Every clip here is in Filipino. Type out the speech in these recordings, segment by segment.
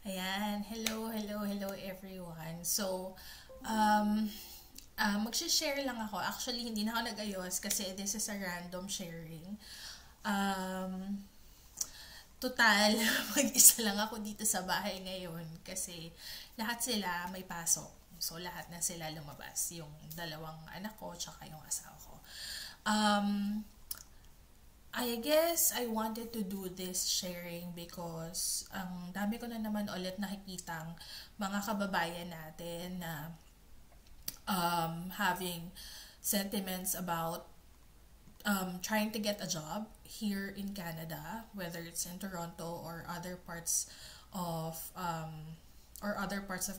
Ayan, hello everyone. So, um, mag-share lang ako. Actually, hindi na ako nag-ayos kasi this is a random sharing. Um, Total, mag-isa lang ako dito sa bahay ngayon kasi lahat sila may pasok. So, lahat na sila lumabas. Yung dalawang anak ko, tsaka yung asawa ko. Um, I guess I wanted to do this sharing because ang dami ko na naman ulit nakikitang mga kababayan natin na having sentiments about trying to get a job here in Canada, whether it's in Toronto or other parts of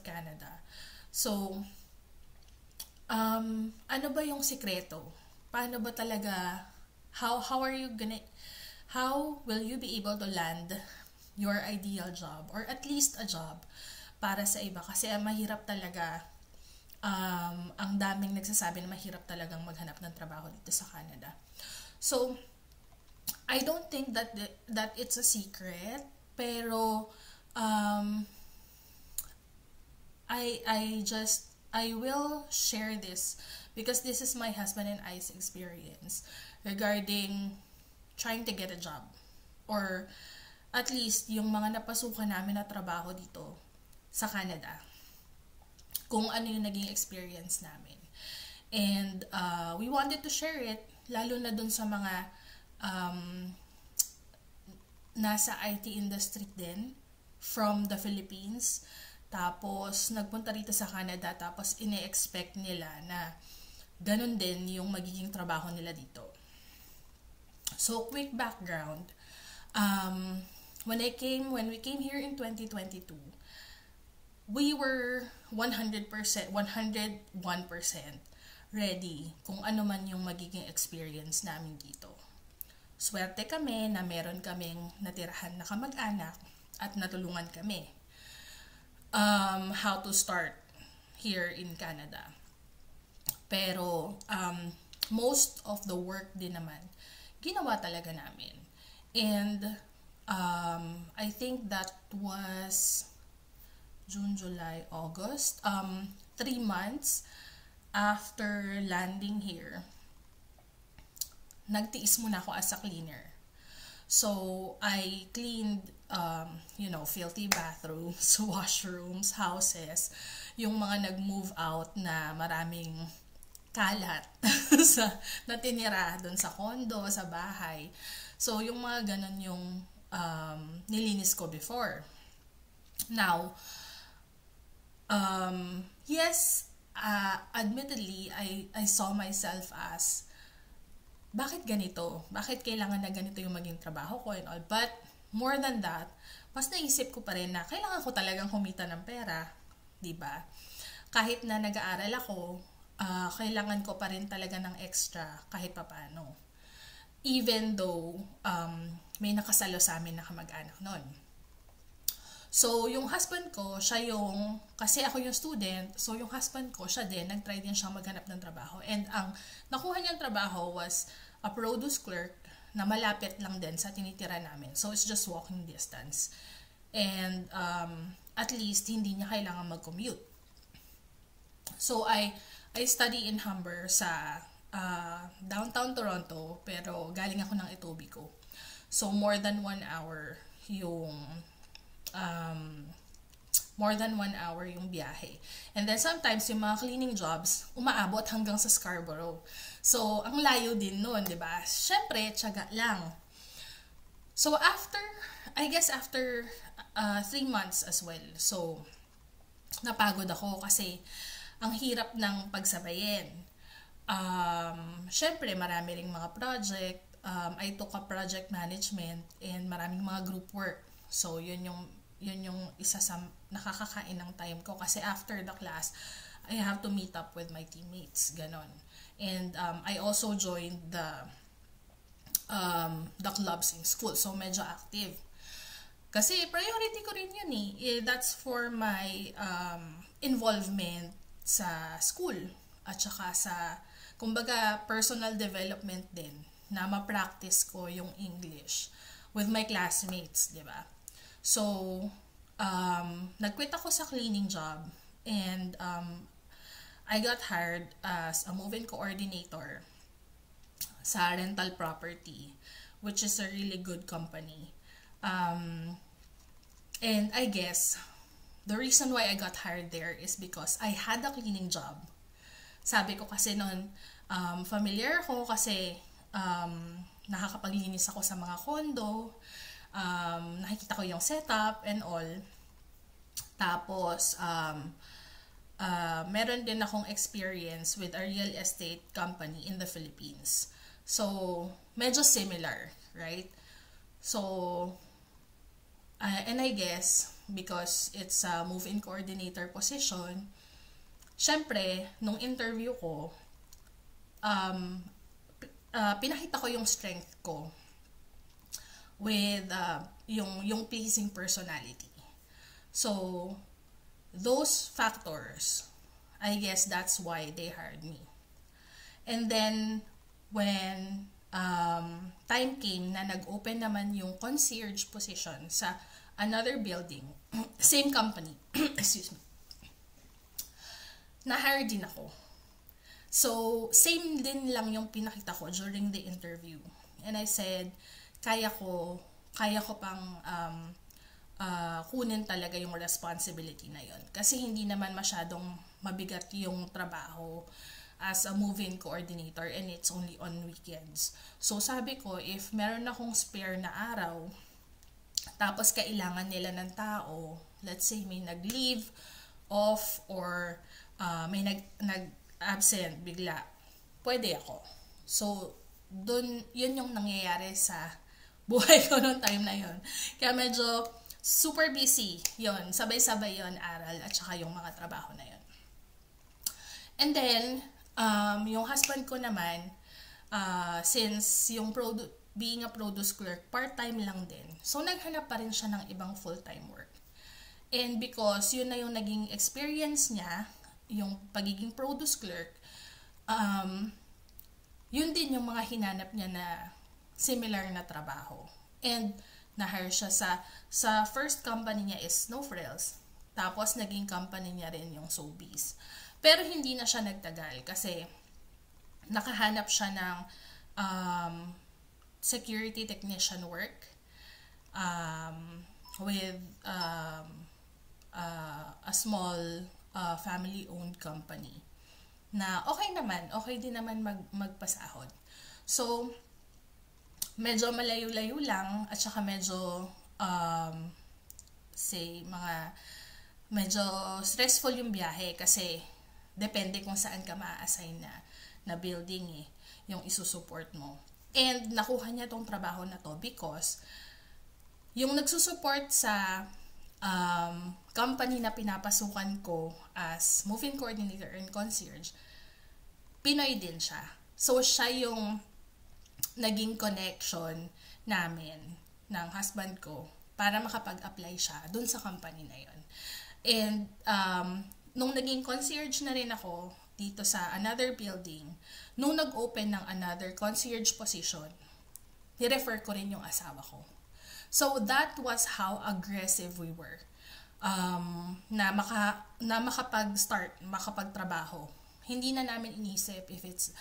Canada. So, ano ba yung sikreto? Paano ba talaga how are you gonna how will you be able to land your ideal job or at least a job para sa iba kasi mahirap talaga ang daming nagsasabi na mahirap talagang maghanap ng trabaho dito sa Canada. So, I don't think that it's a secret, pero um, I will share this because this is my husband and I's experience regarding trying to get a job or at least yung mga napasukan namin na trabaho dito sa Canada, kung ano yung naging experience namin. And we wanted to share it lalo na dun sa mga um, nasa IT industry din from the Philippines. Tapos, nagpunta rito sa Canada, tapos ine-expect nila na ganun din yung magiging trabaho nila dito. So, quick background. When we came here in 2022, we were 100%, 101% ready kung ano man yung magiging experience namin dito. Swerte kami na meron kaming natirahan na kamag-anak at natulungan kami how to start here in Canada. Pero most of the work din naman ginawa talaga namin. And I think that was June, July, August. 3 months after landing here, nagtiis muna ako as a cleaner. So, I cleaned, filthy bathrooms, washrooms, houses, yung mga nag-move out na maraming kalat na tinira doon sa condo, sa bahay. So, yung mga ganun yung nilinis ko before. Now, yes, admittedly, I saw myself as bakit ganito? Bakit kailangan na ganito yung maging trabaho ko and all? But, more than that, mas naisip ko pa rin na kailangan ko talagang humita ng pera, di ba? Kahit na nag-aaral ako, kailangan ko pa rin talaga ng extra kahit papano. Even though may nakasalo sa amin na kamag-anak nun. So, yung husband ko, kasi ako yung student, so yung husband ko, siya din, nag-try din siyang maghanap ng trabaho. And ang nakuha niyang trabaho was a produce clerk na malapit lang din sa tinitira namin. So, it's just walking distance. And at least, hindi niya kailangan mag-commute. So, I study in Humber sa downtown Toronto, pero galing ako ng Etobicoke. So, more than 1 hour yung biyahe. And then sometimes yung mga cleaning jobs, umaabot hanggang sa Scarborough. So, ang layo din nun, di ba? Syempre, tiyaga lang. So, after 3 months as well. So, napagod ako kasi ang hirap ng pagsabayin. Syempre, marami ring mga project. I took a project management and maraming mga group work. So, yun yung isa sa nakakakain ng time ko kasi after the class I have to meet up with my teammates, ganon. And I also joined the clubs in school, so medyo active kasi priority ko rin yun that's for my involvement sa school at saka sa kumbaga personal development din na ma-practice ko yung English with my classmates, di ba? So, nag-quit ako sa cleaning job and I got hired as a move-in coordinator sa rental property, which is a really good company. And I guess the reason why I got hired there is because I had a cleaning job. Sabi ko kasi noon, familiar ako kasi nakakapaglinis ako sa mga condo, nakikita ko yung setup and all. Tapos, meron din akong experience with a real estate company in the Philippines. So, medyo similar, right? So, and I guess, because it's a move-in coordinator position, syempre, nung interview ko, pinakita ko yung strength ko with yung pleasing personality. So, those factors, I guess that's why they hired me. And then, when time came na nag-open naman yung concierge position sa another building, same company, excuse me, na-hire din ako. So, same din lang yung pinakita ko during the interview. And I said, kaya ko pang kunin talaga yung responsibility na yon. Kasi hindi naman masyadong mabigat yung trabaho as a move-in coordinator and it's only on weekends. So, sabi ko, if meron akong spare na araw, tapos kailangan nila ng tao, let's say may nag-leave off or may nag-absent bigla, pwede ako. So, yun yung nangyayari sa buhay ko noong time na yun. Kaya medyo super busy yun. Sabay-sabay yun, aral at saka yung mga trabaho na yun. And then, yung husband ko naman, since yung being a produce clerk, part-time lang din. So, naghanap pa rin siya ng ibang full-time work. And because yun na yung naging experience niya, yung pagiging produce clerk, yun din yung mga hinanap niya na similar na trabaho. And na-hire siya sa first company niya is Snow Frills. Tapos naging company niya rin yung Sobeys. Pero hindi na siya nagtagal kasi nakahanap siya ng security technician work with a small family-owned company na okay din naman magpasahod. So, medyo malayo-layo lang at saka medyo medyo stressful yung biyahe kasi depende kung saan ka ma-assign na building yung isusupport mo. And nakuha niya tong trabaho na to because yung nagsusupport sa company na pinapasukan ko as move-in coordinator and concierge, Pinoy din siya. So, siya yung naging connection namin ng husband ko para makapag-apply siya dun sa company na yun. And nung naging concierge na rin ako dito sa another building, nung nag-open ng another concierge position, ni-refer ko rin yung asawa ko. So, that was how aggressive we were. Na makapag-start, makapagtrabaho. Hindi na namin inisip if it's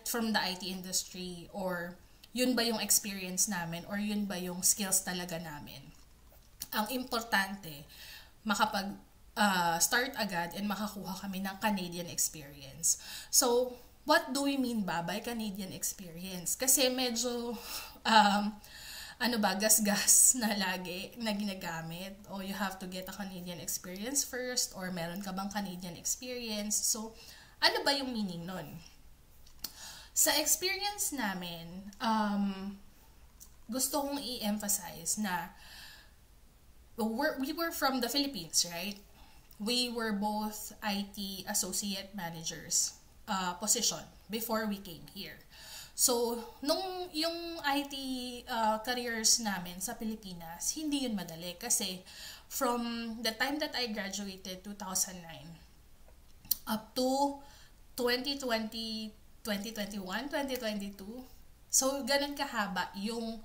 from the IT industry or yun ba yung experience namin or yun ba yung skills talaga namin. Ang importante, makapag-start agad and makakuha kami ng Canadian experience. So, what do we mean ba by Canadian experience? Kasi medyo gas-gas na lagi na ginagamit. O you have to get a Canadian experience first or meron ka bang Canadian experience. So, ano ba yung meaning nun? Sa experience namin, gusto kong i-emphasize na we were from the Philippines, right? We were both IT associate managers position before we came here. So, nung yung IT careers namin sa Pilipinas, hindi yun madali kasi from the time that I graduated 2009 up to 2021, 2022, so ganun kahaba yung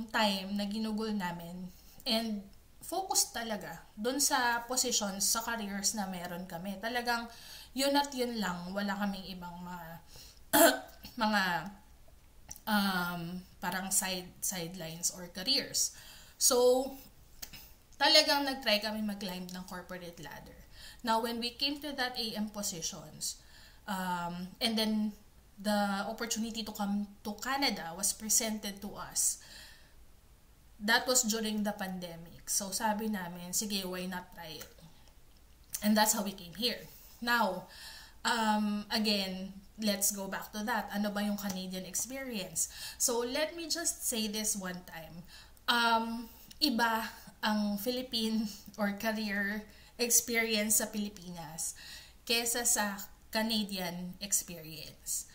time na ginugol namin. And focus talaga dun sa positions, sa careers na meron kami. Talagang yun at yun lang, wala kaming ibang mga parang sidelines or careers. So, talagang nag-try kami mag-climb ng corporate ladder. Now, when we came to that AM positions, and then the opportunity to come to Canada was presented to us, that was during the pandemic. So, sabi namin, sige, why not try it? And that's how we came here. Now, again, let's go back to that. Ano ba yung Canadian experience? So, let me just say this one time. Iba ang Philippine or career experience sa Pilipinas kesa sa Canadian experience.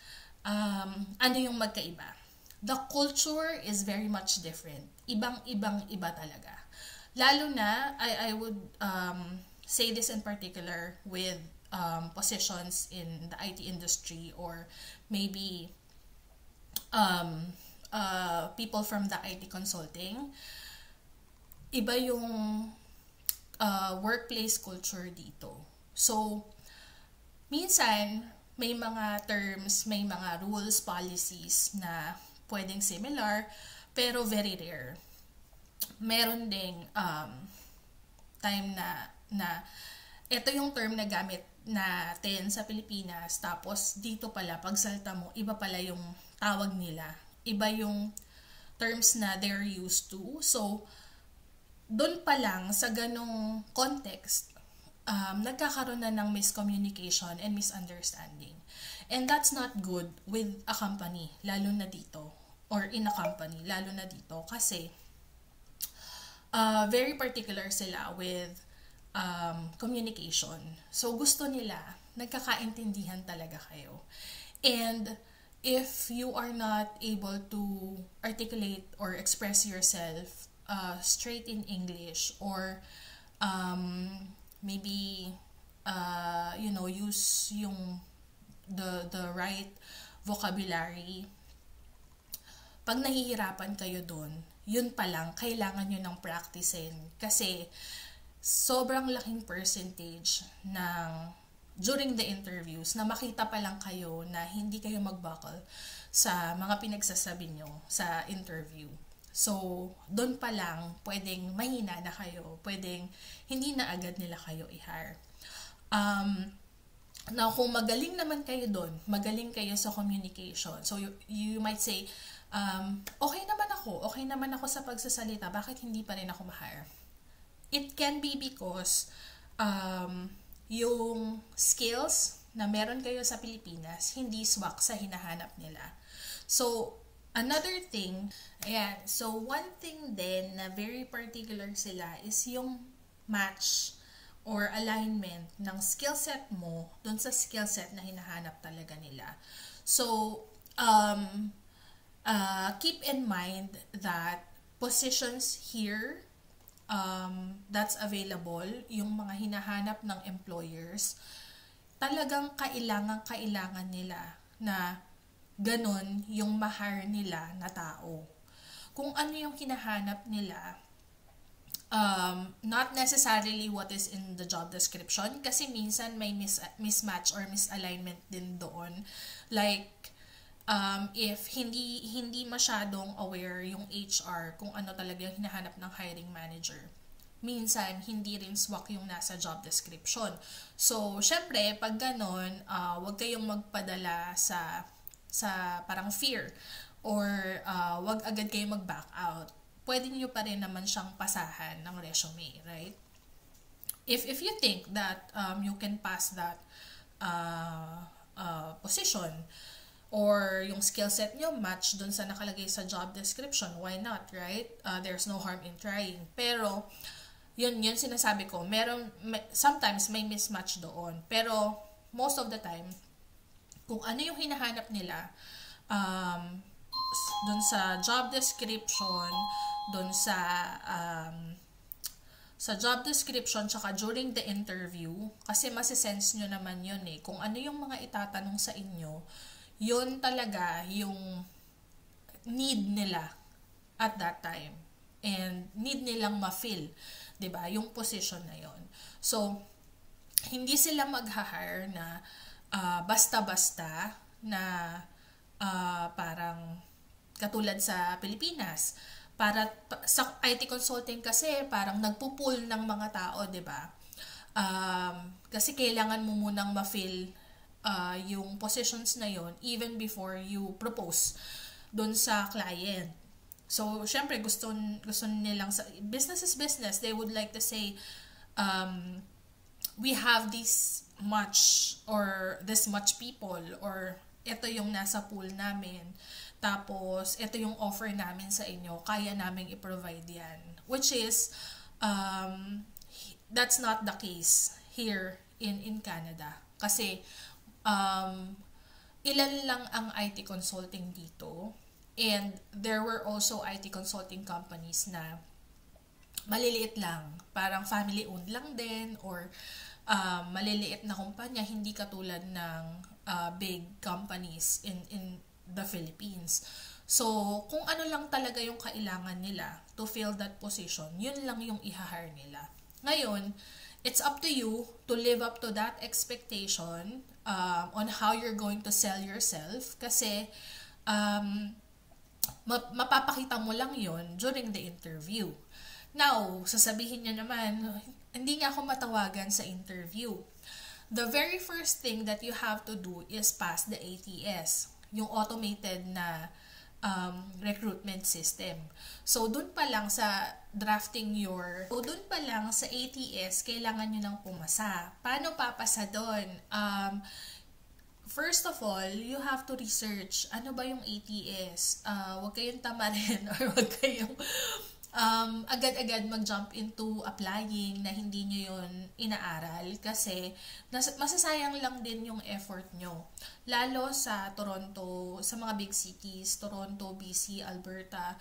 Ano yung magkaiba? The culture is very much different. Ibang-iba talaga. Lalo na, I would say this in particular with positions in the IT industry or maybe people from the IT consulting. Iba yung workplace culture dito. So, minsan, may mga terms, may mga rules, policies na pwedeng similar, pero very rare. Meron ding time na ito yung term na gamit natin sa Pilipinas, tapos dito pala, pag salta mo, iba pala yung tawag nila. Iba yung terms na they're used to. So, doon pa lang sa ganong context, nagkakaroon na ng miscommunication and misunderstanding. And that's not good with a company, lalo na dito. Or in a company, lalo na dito. Kasi, very particular sila with communication. So, gusto nila, nagkakaintindihan talaga kayo. And, if you are not able to articulate or express yourself straight in English or maybe use yung the right vocabulary, pag nahihirapan kayo doon, yun pa lang kailangan nyo ng practicein kasi sobrang laking percentage ng during the interviews na makita pa lang kayo na hindi kayo mag-buckle sa mga pinagsasabi nyo sa interview. So, doon pa lang, pwedeng mahina na kayo. Pwedeng hindi na agad nila kayo i-hire. Now, kung magaling naman kayo doon, magaling kayo sa communication. So, you might say, okay naman ako sa pagsasalita. Bakit hindi pa rin ako ma-hire? It can be because yung skills na meron kayo sa Pilipinas, hindi swak sa hinahanap nila. So, another thing, ayan, so one thing din na very particular sila is yung match or alignment ng skill set mo dun sa skill set na hinahanap talaga nila. So, keep in mind that positions here that's available, yung mga hinahanap ng employers, talagang kailangan nila na ganon yung ma-hire nila na tao. Kung ano yung hinahanap nila, not necessarily what is in the job description, kasi minsan may mismatch or misalignment din doon. Like, if hindi masyadong aware yung HR kung ano talaga yung hinahanap ng hiring manager, minsan hindi rin swak yung nasa job description. So, syempre, pag ganon, wag kayong magpadala sa parang fear or wag agad kayo mag-back out. Pwede niyo pa rin naman siyang pasahan ng resume, right? If you think that you can pass that position or yung skill set niyo match dun sa nakalagay sa job description, why not, right? There's no harm in trying. Pero yun sinasabi ko, sometimes may mismatch doon. Pero most of the time, kung ano yung hinahanap nila dun sa job description, dun sa job description tsaka during the interview, kasi masisense nyo naman yun kung ano yung mga itatanong sa inyo, yun talaga yung need nila at that time and need nilang ma-feel 'Di ba? Yung position na yon. So, hindi sila mag-hire na basta-basta na parang katulad sa Pilipinas. Sa IT consulting kasi parang nagpo-pool ng mga tao, 'di ba? Kasi kailangan mo munang ma-fill yung positions na yon even before you propose doon sa client. So, syempre gusto nilang business is business. They would like to say we have this much or this much people, or ito yung nasa pool namin. Tapos, ito yung offer namin sa inyo. Kaya naming i-provide yan. Which is, that's not the case here in Canada. Kasi, ilan lang ang IT consulting dito. And there were also IT consulting companies na maliliit lang. Parang family-owned lang din, or maliliit na kumpanya, hindi katulad ng big companies in the Philippines. So, kung ano lang talaga yung kailangan nila to fill that position, yun lang yung i-hire nila. Ngayon, it's up to you to live up to that expectation on how you're going to sell yourself, kasi mapapakita mo lang yun during the interview. Now, sasabihin niya naman, hindi nga ako matawagan sa interview. The very first thing that you have to do is pass the ATS, yung automated na recruitment system. So, dun pa lang sa dun pa lang sa ATS, kailangan nyo nang pumasa. Paano papasa dun? First of all, you have to research ano ba yung ATS. Huwag kayong tamarin or huwag kayong agad-agad mag-jump into applying na hindi nyo yun inaaral, kasi masasayang lang din yung effort nyo. Lalo sa Toronto, sa mga big cities, Toronto, BC, Alberta,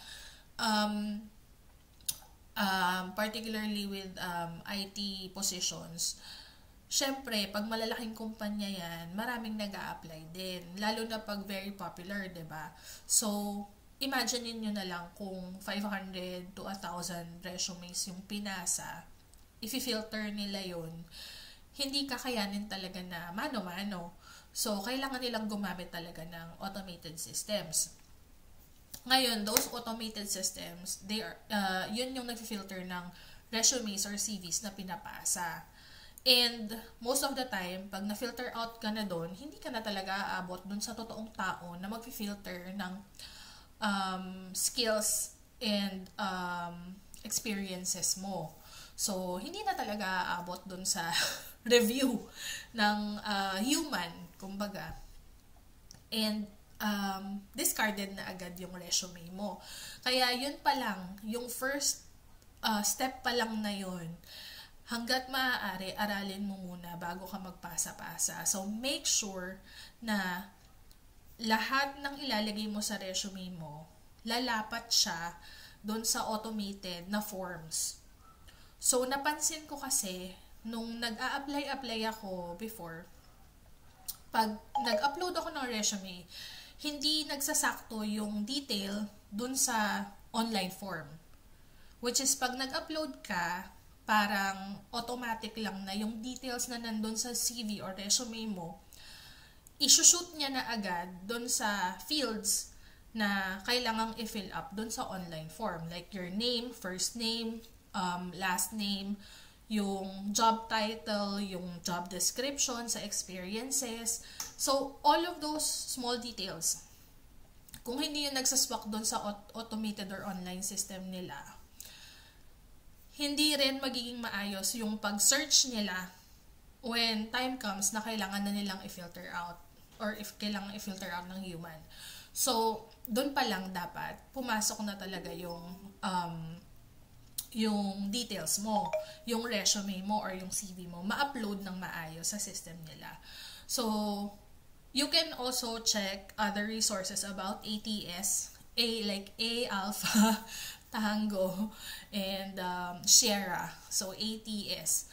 particularly with IT positions. Syempre, pag malalaking kumpanya yan, maraming nag-a-apply din. Lalo na pag very popular, 'di ba? So, imagine niyo na lang kung 500 to 1,000 resumes yung pinasa, i-filter nila yun, hindi kakayanin talaga na mano-mano. So, kailangan nilang gumamit talaga ng automated systems. Ngayon, those automated systems, yun yung nag-filter ng resumes or CVs na pinapasa. And most of the time, pag na-filter out ka na doon, hindi ka na talaga aabot doon sa totoong tao na mag-filter ng skills and experiences mo. So, hindi na talaga aabot dun sa review ng human, kumbaga. And discarded na agad yung resume mo. Kaya yun pa lang, yung first step pa lang na yun, hanggat maaari, aralin mo muna bago ka magpasa-pasa. So, make sure na lahat ng ilalagay mo sa resume mo, lalapat siya doon sa automated na forms. So, napansin ko kasi, nung nag-a-apply ako before, pag nag-upload ako ng resume, hindi nagsasakto yung detail doon sa online form. Which is, pag nag-upload ka, parang automatic lang na yung details na nandun sa CV or resume mo, isushoot niya na agad doon sa fields na kailangang i-fill up doon sa online form. Like your name, first name, last name, yung job title, yung job description, sa experiences. So, all of those small details, kung hindi yung nagsaswak doon sa automated or online system nila, hindi rin magiging maayos yung pag-search nila when time comes na kailangan na nilang i-filter out or if kailangan i-filter out ng human. So, doon pa lang dapat pumasok na talaga yung details mo, yung resume mo or yung CV mo, ma-upload ng maayos sa system nila. So, you can also check other resources about ATS, like A, Alpha, Tango, and Sierra. So, ATS.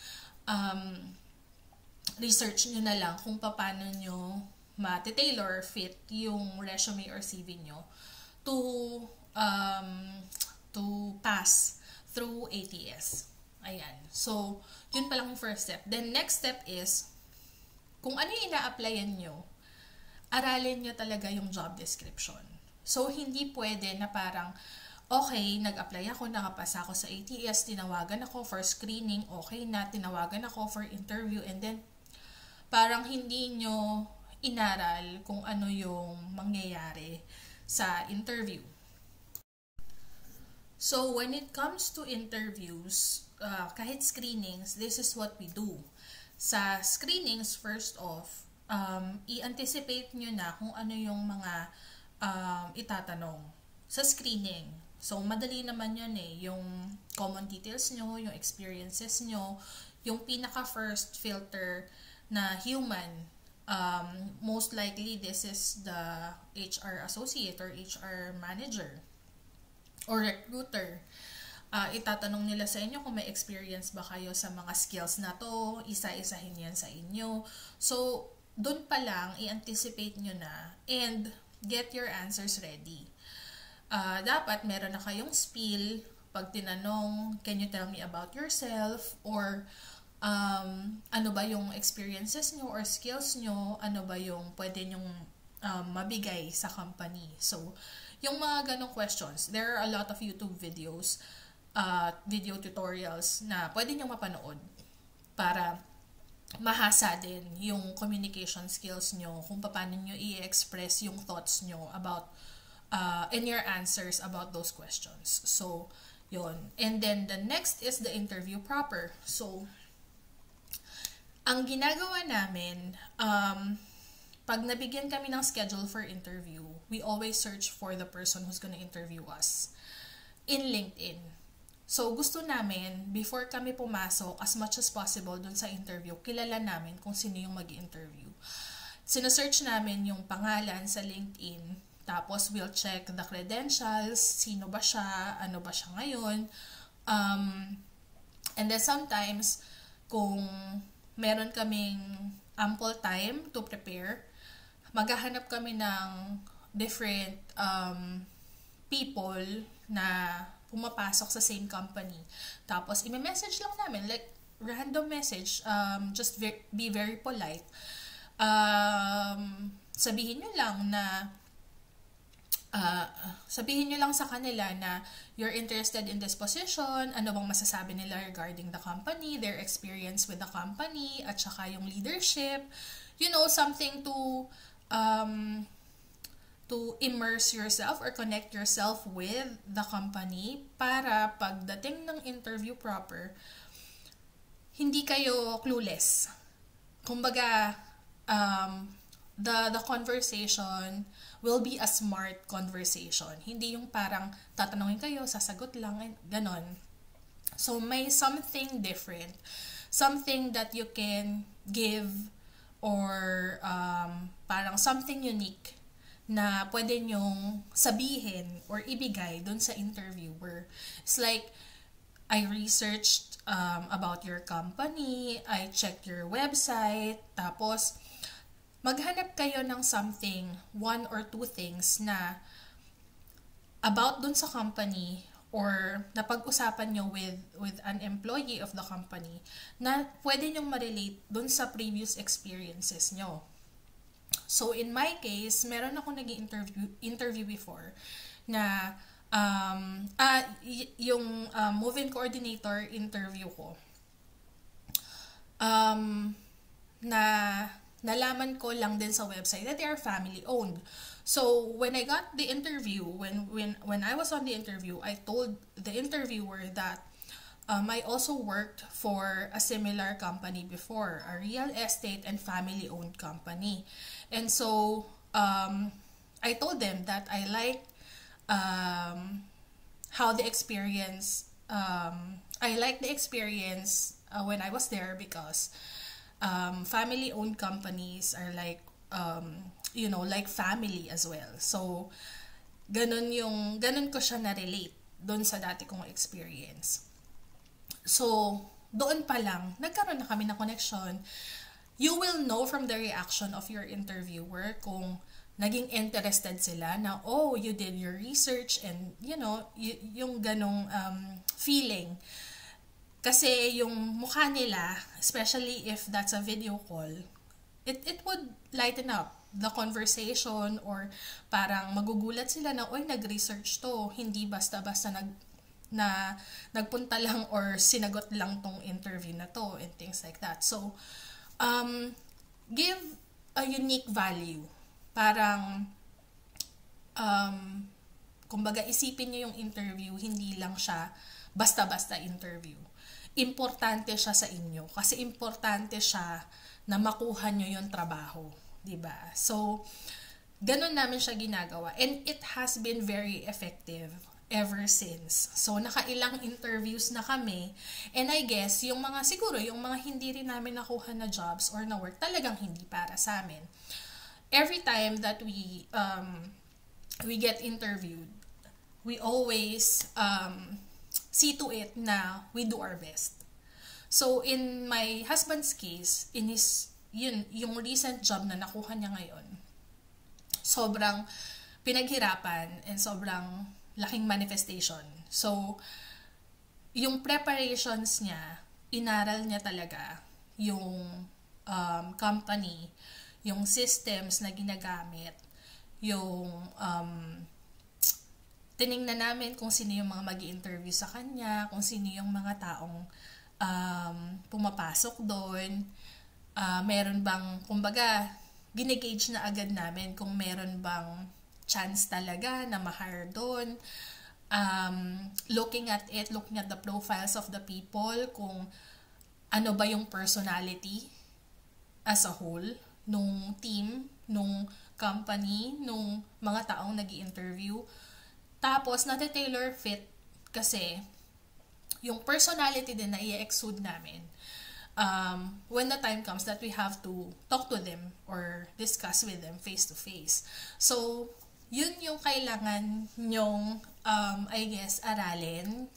Research nyo na lang kung paano nyo ma-tailor fit yung resume or CV nyo to pass through ATS. Ayan. So, yun pa lang yung first step. Then, next step is, kung ano yung ina-applyan nyo, aralin nyo talaga yung job description. So, hindi pwede na parang, okay, nag-apply ako, nakapasa ako sa ATS, tinawagan ako for screening, okay na, tinawagan ako for interview, and then, parang hindi nyo inaral kung ano yung mangyayari sa interview. So, when it comes to interviews, kahit screenings, this is what we do. Sa screenings, first off, i-anticipate nyo na kung ano yung mga itatanong sa screening. So, madali naman yun eh. Yung common details nyo, yung experiences nyo, yung pinaka-first filter na human. Most likely, this is the HR associate or HR manager or recruiter. Itatanong nila sa inyo kung may experience ba kayo sa mga skills na to, isa-isahin yan sa inyo. So, dun pa lang, i-anticipate nyo na and get your answers ready. Dapat meron na kayong spiel pag tinanong, can you tell me about yourself? Or ano ba yung experiences nyo or skills nyo? Ano ba yung pwede nyong mabigay sa company? So, yung mga ganong questions, there are a lot of YouTube videos, video tutorials na pwede nyo mapanood para mahasa din yung communication skills nyo, kung paano nyo i-express yung thoughts nyo about and your answers about those questions. So, yun. And then, the next is the interview proper. So, ang ginagawa namin, pag nabigyan kami ng schedule for interview, we always search for the person who's gonna interview us in LinkedIn. So, gusto namin, before kami pumasok, as much as possible dun sa interview, kilala namin kung sino yung mag-interview. Sinesearch namin yung pangalan sa LinkedIn, tapos we'll check the credentials, sino ba siya, ano ba siya ngayon. And then sometimes, kung meron kaming ample time to prepare, maghahanap kami ng different people na pumapasok sa same company. Tapos, i-message lang namin, like, random message, just be very polite. Sabihin nyo lang na, sabihin nyo lang sa kanila na you're interested in this position, ano bang masasabi nila regarding the company, their experience with the company, at saka yung leadership, you know, something to immerse yourself or connect yourself with the company para pagdating ng interview proper, hindi kayo clueless. Kumbaga, the conversation will be a smart conversation. Hindi yung parang tatanungin kayo, sasagot lang, ganon. So, may something different. Something that you can give or parang something unique na pwede nyong sabihin or ibigay dun sa interviewer. It's like, I researched about your company, I checked your website, tapos maghanap kayo ng something, one or two things na about dun sa company or napag-usapan nyo with an employee of the company na pwede nyong ma-relate dun sa previous experiences nyo. So, in my case, meron ako nag-interview before na yung move-in coordinator interview ko. Na nalaman ko lang din sa website that they are family-owned. So, when I got the interview, when I was on the interview, I told the interviewer that I also worked for a similar company before, a real estate and family-owned company. And so, I told them that I like how the experience, I like the experience when I was there because family-owned companies are like, you know, like family as well. So, ganun ko siya na-relate doon sa dati kong experience. So, doon pa lang, nagkaroon na kami ng connection. You will know from the reaction of your interviewer kung naging interested sila na, oh, you did your research and, you know, yung ganong feeling. Kasi yung mukha nila, especially if that's a video call, it would lighten up the conversation, or parang magugulat sila na, oy, nag-research to, hindi basta-basta nagpunta lang or sinagot lang tong interview na to, and things like that. So, give a unique value. Parang, kumbaga, isipin nyo yung interview, hindi lang siya basta-basta interview. Importante siya sa inyo kasi importante siya na makuha nyo yung trabaho, 'di ba? So, ganun namin siya ginagawa, and it has been very effective ever since. So, nakailang interviews na kami, and I guess yung mga hindi rin namin nakuha na jobs or na work, talagang hindi para sa amin. Every time that we get interviewed, we always see to it na we do our best. So, in my husband's case, yung recent job na nakuha niya ngayon, sobrang pinaghirapan and sobrang laking manifestation. So, yung preparations niya, inaral niya talaga yung company, yung systems na ginagamit, yung tiningnan namin kung sino yung mga mag-i-interview sa kanya, kung sino yung mga taong pumapasok doon, meron bang, kumbaga, ginigage na agad namin kung meron bang chance talaga na ma-hire doon. Looking at the profiles of the people, kung ano ba yung personality as a whole, nung team, nung company, nung mga taong nag-i-interview. Tapos, nati-tailor fit kasi yung personality din na i-exude namin when the time comes that we have to talk to them or discuss with them face to face. So, yun yung kailangan nyong, I guess, aralin.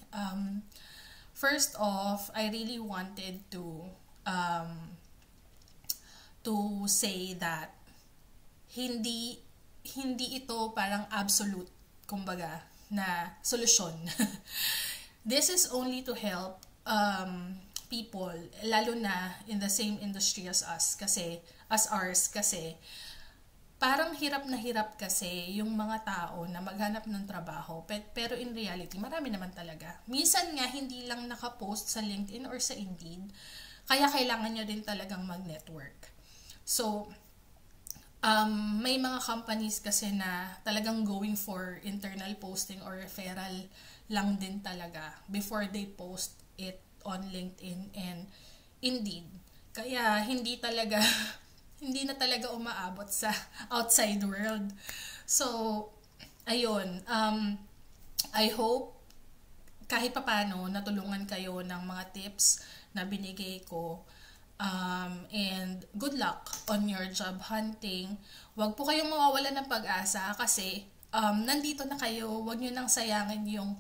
First off, I really wanted to say that hindi ito parang absolute, kumbaga, na solusyon. This is only to help people, lalo na in the same industry as ours, kasi parang hirap na hirap kasi yung mga tao na maghanap ng trabaho, pero in reality, marami naman talaga. Minsan nga, hindi lang nakapost sa LinkedIn or sa Indeed, kaya kailangan nyo din talagang mag-network. So, may mga companies kasi na talagang going for internal posting or referral lang din talaga before they post it on LinkedIn and Indeed. Kaya hindi na talaga umaabot sa outside world. So, ayun. I hope kahit papano natulungan kayo ng mga tips na binigay ko. And good luck on your job hunting. Huwag po kayong mawawalan ng pag-asa kasi nandito na kayo. Huwag nyo nang sayangin yung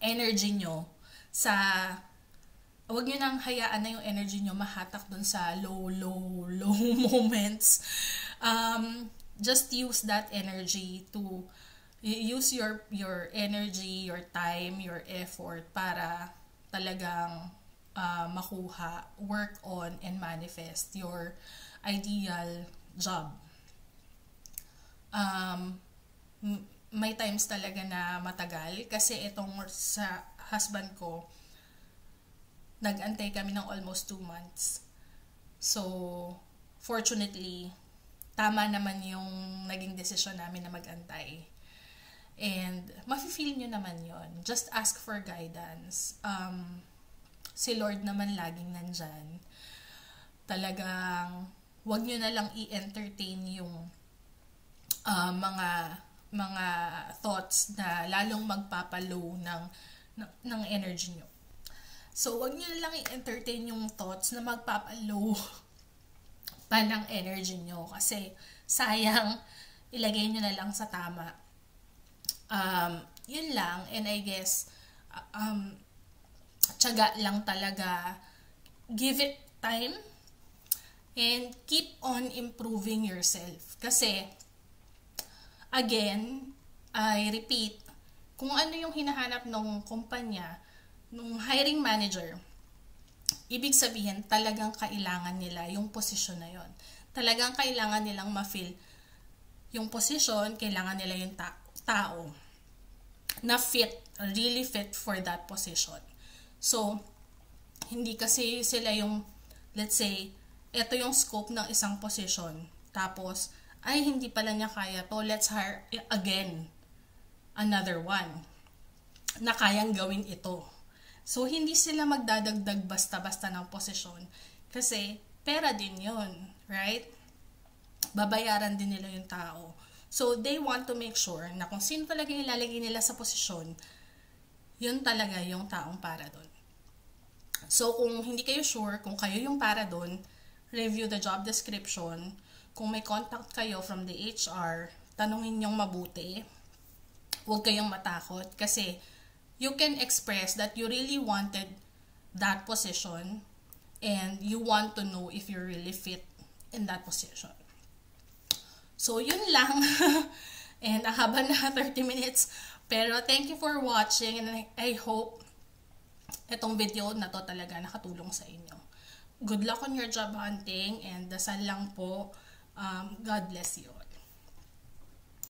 energy nyo huwag nyo nang hayaan na yung energy nyo mahatak dun sa low moments. Just use that energy to use your energy, your time, your effort para talagang makuha, work on, and manifest your ideal job. May times talaga na matagal kasi itong sa husband ko, nag-antay kami ng almost 2 months. So, fortunately, tama naman yung naging desisyon namin na mag-antay. And, mafe-feel nyo naman yon. Just ask for guidance. Si Lord naman laging nandyan. Talagang, wag nyo na lang i-entertain yung mga thoughts na lalong magpapalow ng energy nyo. So, wag nyo na lang i-entertain yung thoughts na magpapalow pa ng energy nyo. Kasi, sayang, ilagay nyo na lang sa tama. Yun lang. And I guess, tiyaga lang talaga. Give it time. And keep on improving yourself. Kasi, again, I repeat, kung ano yung hinahanap ng kumpanya, nung hiring manager, ibig sabihin talagang kailangan nila yung posisyon na yon. Talagang kailangan nilang ma-fill yung posisyon, kailangan nila yung tao na fit, really fit for that position. So, hindi kasi sila yung, let's say, ito yung scope ng isang position. Tapos, ay hindi pala niya kaya to, let's hire again another one na kayang gawin ito. So, hindi sila magdadagdag basta-basta ng posisyon kasi pera din yun, right? Babayaran din nila yung tao. So, they want to make sure na kung sino talaga ilalagay nila sa posisyon, yun talaga yung taong para doon. So, kung hindi kayo sure kung kayo yung para doon, review the job description. Kung may contact kayo from the HR, tanungin niyong mabuti. Huwag kayong matakot kasi you can express that you really wanted that position and you want to know if you really fit in that position. So, yun lang. And haba na 30 minutes. Pero thank you for watching and I hope itong video na to talaga nakatulong sa inyo. Good luck on your job hunting and dasal lang po. God bless you.